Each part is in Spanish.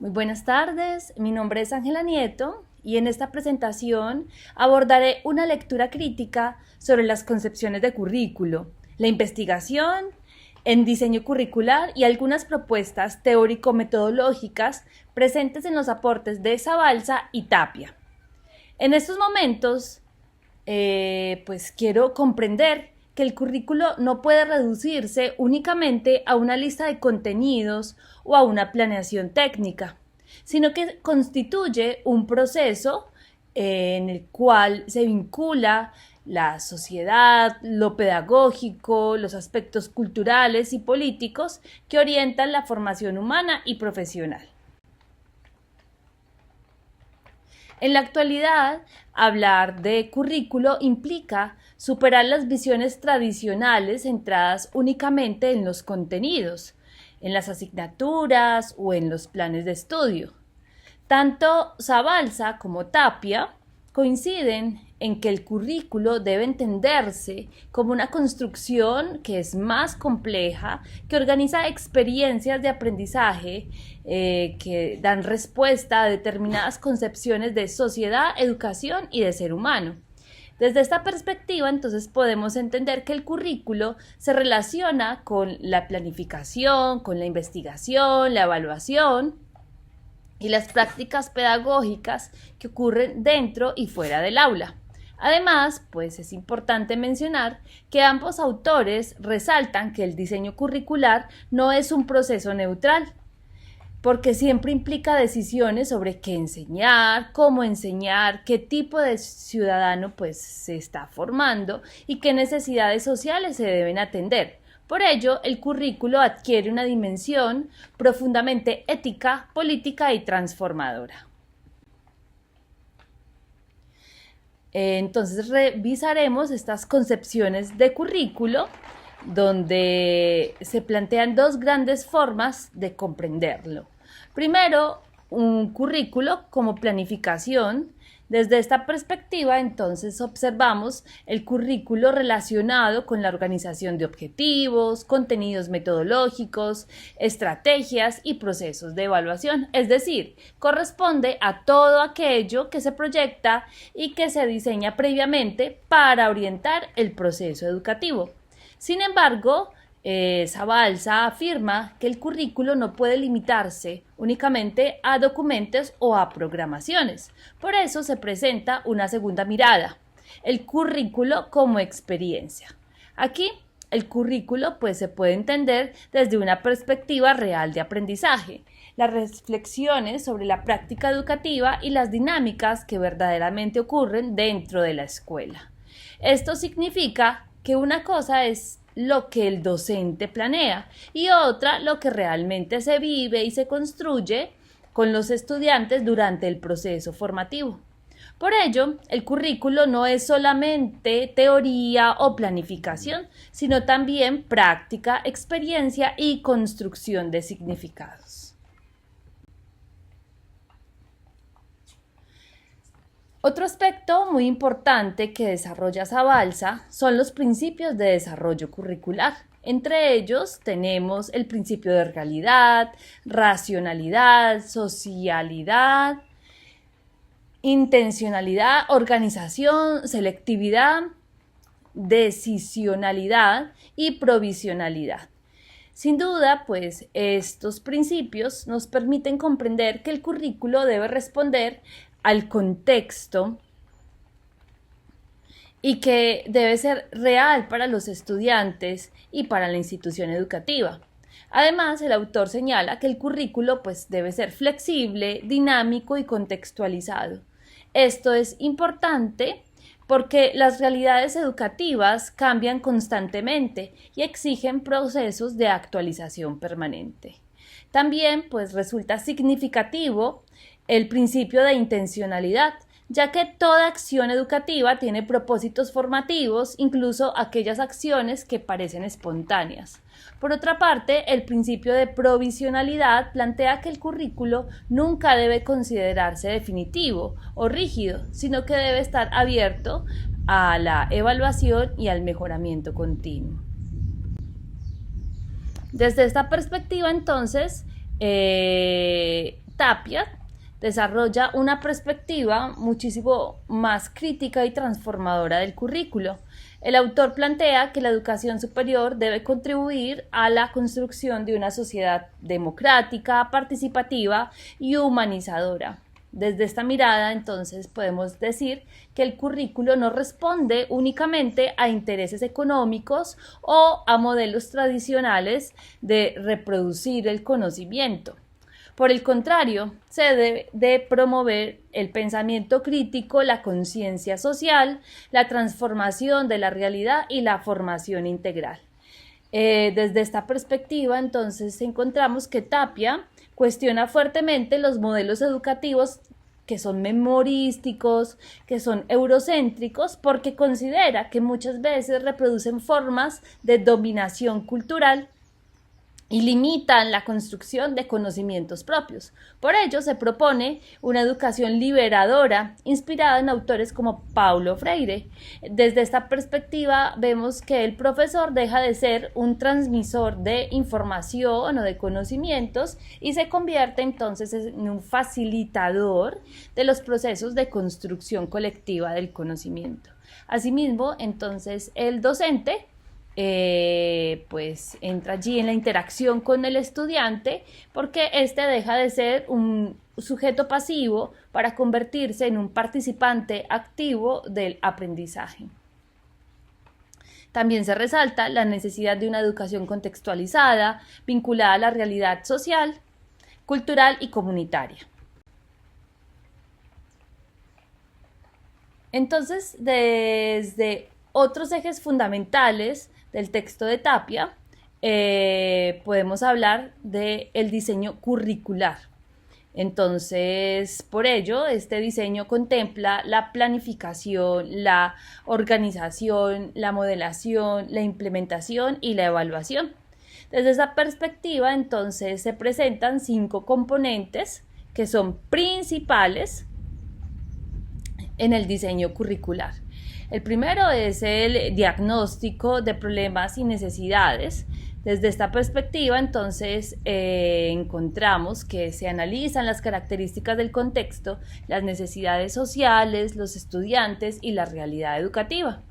Muy buenas tardes, mi nombre es Ángela Nieto y en esta presentación abordaré una lectura crítica sobre las concepciones de currículo, la investigación en diseño curricular y algunas propuestas teórico-metodológicas presentes en los aportes de Zabalza y Tapia. En estos momentos, quiero comprender que el currículo no puede reducirse únicamente a una lista de contenidos o a una planeación técnica, sino que constituye un proceso en el cual se vincula la sociedad, lo pedagógico, los aspectos culturales y políticos que orientan la formación humana y profesional. En la actualidad, hablar de currículo implica superar las visiones tradicionales centradas únicamente en los contenidos, en las asignaturas o en los planes de estudio. Tanto Zabalza como Tapia coinciden en que el currículo debe entenderse como una construcción que es más compleja, que organiza experiencias de aprendizaje que dan respuesta a determinadas concepciones de sociedad, educación y de ser humano. Desde esta perspectiva, entonces, podemos entender que el currículo se relaciona con la planificación, con la investigación, la evaluación y las prácticas pedagógicas que ocurren dentro y fuera del aula. Además, es importante mencionar que ambos autores resaltan que el diseño curricular no es un proceso neutral, porque siempre implica decisiones sobre qué enseñar, cómo enseñar, qué tipo de ciudadano se está formando y qué necesidades sociales se deben atender. Por ello, el currículo adquiere una dimensión profundamente ética, política y transformadora. Entonces revisaremos estas concepciones de currículo donde se plantean dos grandes formas de comprenderlo. Primero, un currículo como planificación. Desde esta perspectiva, entonces, observamos el currículo relacionado con la organización de objetivos, contenidos metodológicos, estrategias y procesos de evaluación. Es decir, corresponde a todo aquello que se proyecta y que se diseña previamente para orientar el proceso educativo. Sin embargo, Zabalza afirma que el currículo no puede limitarse únicamente a documentos o a programaciones. Por eso se presenta una segunda mirada, el currículo como experiencia. Aquí, el currículo se puede entender desde una perspectiva real de aprendizaje, las reflexiones sobre la práctica educativa y las dinámicas que verdaderamente ocurren dentro de la escuela. Esto significa que una cosa es lo que el docente planea y otra lo que realmente se vive y se construye con los estudiantes durante el proceso formativo. Por ello, el currículo no es solamente teoría o planificación, sino también práctica, experiencia y construcción de significados. Otro aspecto muy importante que desarrolla Zabalza son los principios de desarrollo curricular. Entre ellos tenemos el principio de realidad, racionalidad, socialidad, intencionalidad, organización, selectividad, decisionalidad y provisionalidad. Sin duda, estos principios nos permiten comprender que el currículo debe responder al contexto y que debe ser real para los estudiantes y para la institución educativa. Además, el autor señala que el currículo debe ser flexible, dinámico y contextualizado. Esto es importante porque las realidades educativas cambian constantemente y exigen procesos de actualización permanente. También resulta significativo el principio de intencionalidad, ya que toda acción educativa tiene propósitos formativos, incluso aquellas acciones que parecen espontáneas. Por otra parte, el principio de provisionalidad plantea que el currículo nunca debe considerarse definitivo o rígido, sino que debe estar abierto a la evaluación y al mejoramiento continuo. Desde esta perspectiva, entonces, Tapia desarrolla una perspectiva muchísimo más crítica y transformadora del currículo. El autor plantea que la educación superior debe contribuir a la construcción de una sociedad democrática, participativa y humanizadora. Desde esta mirada, entonces, podemos decir que el currículo no responde únicamente a intereses económicos o a modelos tradicionales de reproducir el conocimiento. Por el contrario, se debe de promover el pensamiento crítico, la conciencia social, la transformación de la realidad y la formación integral. Desde esta perspectiva, entonces, encontramos que Tapia cuestiona fuertemente los modelos educativos que son memorísticos, que son eurocéntricos, porque considera que muchas veces reproducen formas de dominación cultural y limitan la construcción de conocimientos propios. Por ello, se propone una educación liberadora, inspirada en autores como Paulo Freire. Desde esta perspectiva, vemos que el profesor deja de ser un transmisor de información o de conocimientos y se convierte entonces en un facilitador de los procesos de construcción colectiva del conocimiento. Asimismo, entonces, el docente pues entra allí en la interacción con el estudiante, porque éste deja de ser un sujeto pasivo para convertirse en un participante activo del aprendizaje. También se resalta la necesidad de una educación contextualizada, vinculada a la realidad social, cultural y comunitaria. Entonces, desde otros ejes fundamentales del texto de Tapia, podemos hablar del diseño curricular. Entonces, por ello, este diseño contempla la planificación, la organización, la modelación, la implementación y la evaluación. Desde esa perspectiva, entonces, se presentan 5 componentes que son principales en el diseño curricular. El primero es el diagnóstico de problemas y necesidades. Desde esta perspectiva, entonces, encontramos que se analizan las características del contexto, las necesidades sociales, los estudiantes y la realidad educativa.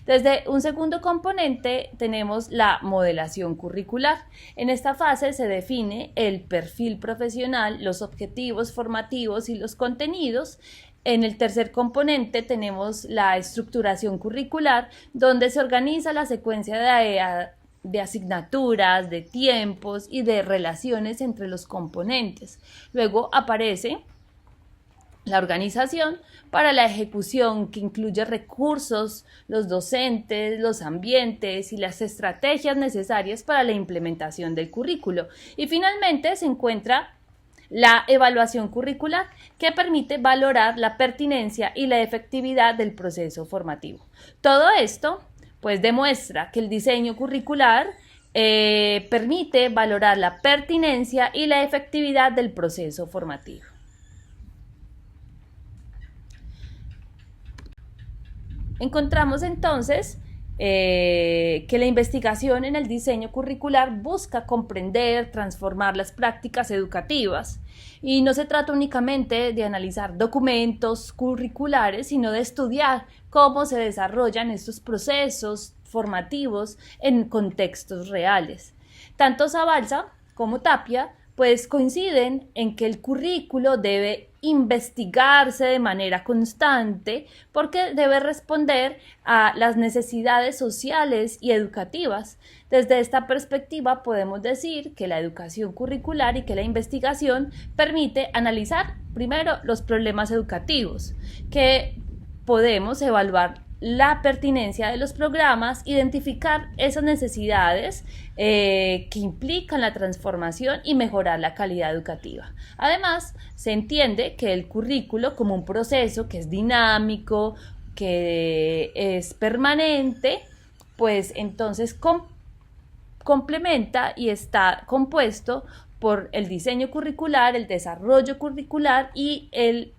Desde un segundo componente tenemos la modelación curricular. En esta fase se define el perfil profesional, los objetivos formativos y los contenidos. En el tercer componente tenemos la estructuración curricular, donde se organiza la secuencia de asignaturas, de tiempos y de relaciones entre los componentes. Luego aparece la organización para la ejecución, que incluye recursos, los docentes, los ambientes y las estrategias necesarias para la implementación del currículo. Y finalmente se encuentra la evaluación curricular, que permite valorar la pertinencia y la efectividad del proceso formativo. Todo esto, pues, demuestra que el diseño curricular permite valorar la pertinencia y la efectividad del proceso formativo. Encontramos entonces que la investigación en el diseño curricular busca comprender, transformar las prácticas educativas, y no se trata únicamente de analizar documentos curriculares, sino de estudiar cómo se desarrollan estos procesos formativos en contextos reales. Tanto Zabalza como Tapia pues coinciden en que el currículo debe investigarse de manera constante, porque debe responder a las necesidades sociales y educativas. Desde esta perspectiva podemos decir que la educación curricular y que la investigación permite analizar primero los problemas educativos, que podemos evaluar la pertinencia de los programas, identificar esas necesidades que implican la transformación y mejorar la calidad educativa. Además, se entiende que el currículo como un proceso que es dinámico, que es permanente, pues entonces complementa y está compuesto por el diseño curricular, el desarrollo curricular y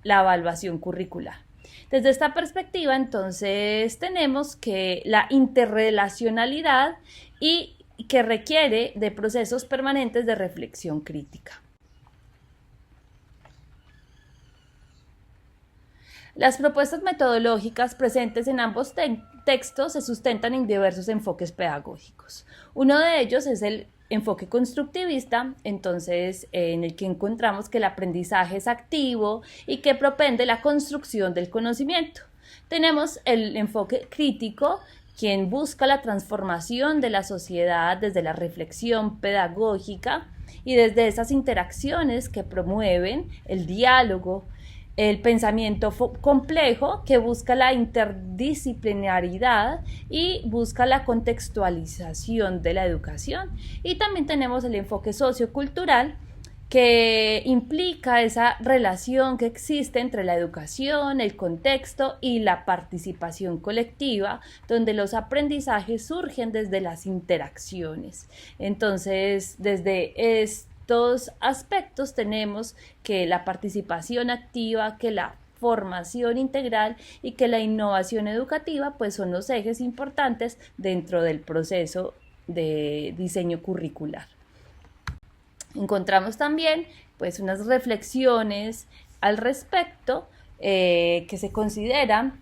la evaluación curricular. Desde esta perspectiva, entonces, tenemos que la interrelacionalidad y que requiere de procesos permanentes de reflexión crítica. Las propuestas metodológicas presentes en ambos textos se sustentan en diversos enfoques pedagógicos. Uno de ellos es el enfoque constructivista, entonces en el que encontramos que el aprendizaje es activo y que propende la construcción del conocimiento. Tenemos el enfoque crítico, quien busca la transformación de la sociedad desde la reflexión pedagógica y desde esas interacciones que promueven el diálogo, el pensamiento complejo, que busca la interdisciplinaridad y busca la contextualización de la educación. Y también tenemos el enfoque sociocultural, que implica esa relación que existe entre la educación, el contexto y la participación colectiva, donde los aprendizajes surgen desde las interacciones. Entonces, desde estos aspectos tenemos que la participación activa, que la formación integral y que la innovación educativa pues son los ejes importantes dentro del proceso de diseño curricular. Encontramos también pues unas reflexiones al respecto que se consideran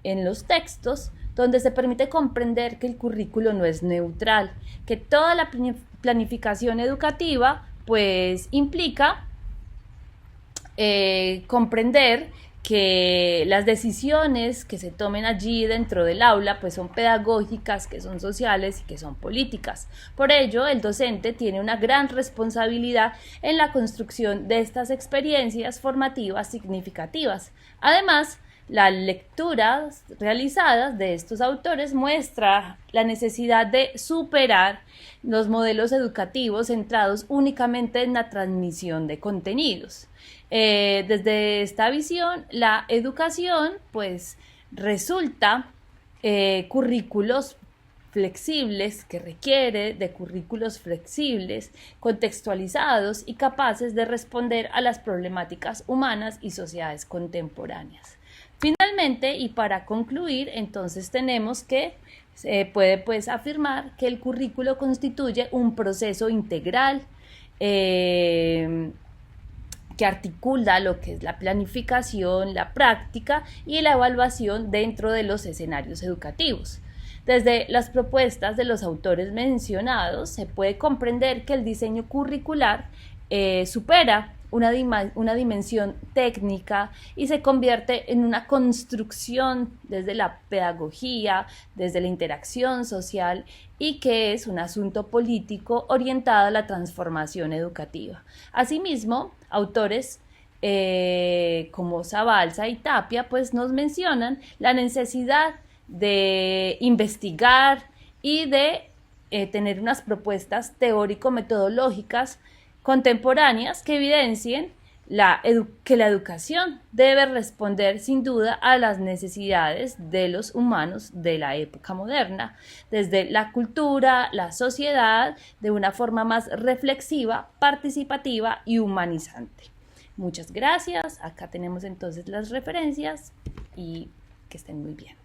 en los textos, donde se permite comprender que el currículo no es neutral, que toda la planificación educativa pues implica comprender que las decisiones que se tomen allí dentro del aula pues son pedagógicas, que son sociales y que son políticas. Por ello, el docente tiene una gran responsabilidad en la construcción de estas experiencias formativas significativas. Además, las lecturas realizadas de estos autores muestra la necesidad de superar los modelos educativos centrados únicamente en la transmisión de contenidos. Desde esta visión, la educación pues resulta currículos flexibles, que requiere de currículos flexibles, contextualizados y capaces de responder a las problemáticas humanas y sociedades contemporáneas. Finalmente, y para concluir, entonces tenemos que se puede pues afirmar que el currículo constituye un proceso integral que articula lo que es la planificación, la práctica y la evaluación dentro de los escenarios educativos. Desde las propuestas de los autores mencionados se puede comprender que el diseño curricular supera una dimensión técnica y se convierte en una construcción desde la pedagogía, desde la interacción social, y que es un asunto político orientado a la transformación educativa. Asimismo, autores como Zabalza y Tapia pues nos mencionan la necesidad de investigar y de tener unas propuestas teórico-metodológicas contemporáneas que evidencien que la educación debe responder sin duda a las necesidades de los humanos de la época moderna, desde la cultura, la sociedad, de una forma más reflexiva, participativa y humanizante. Muchas gracias. Acá tenemos entonces las referencias y que estén muy bien.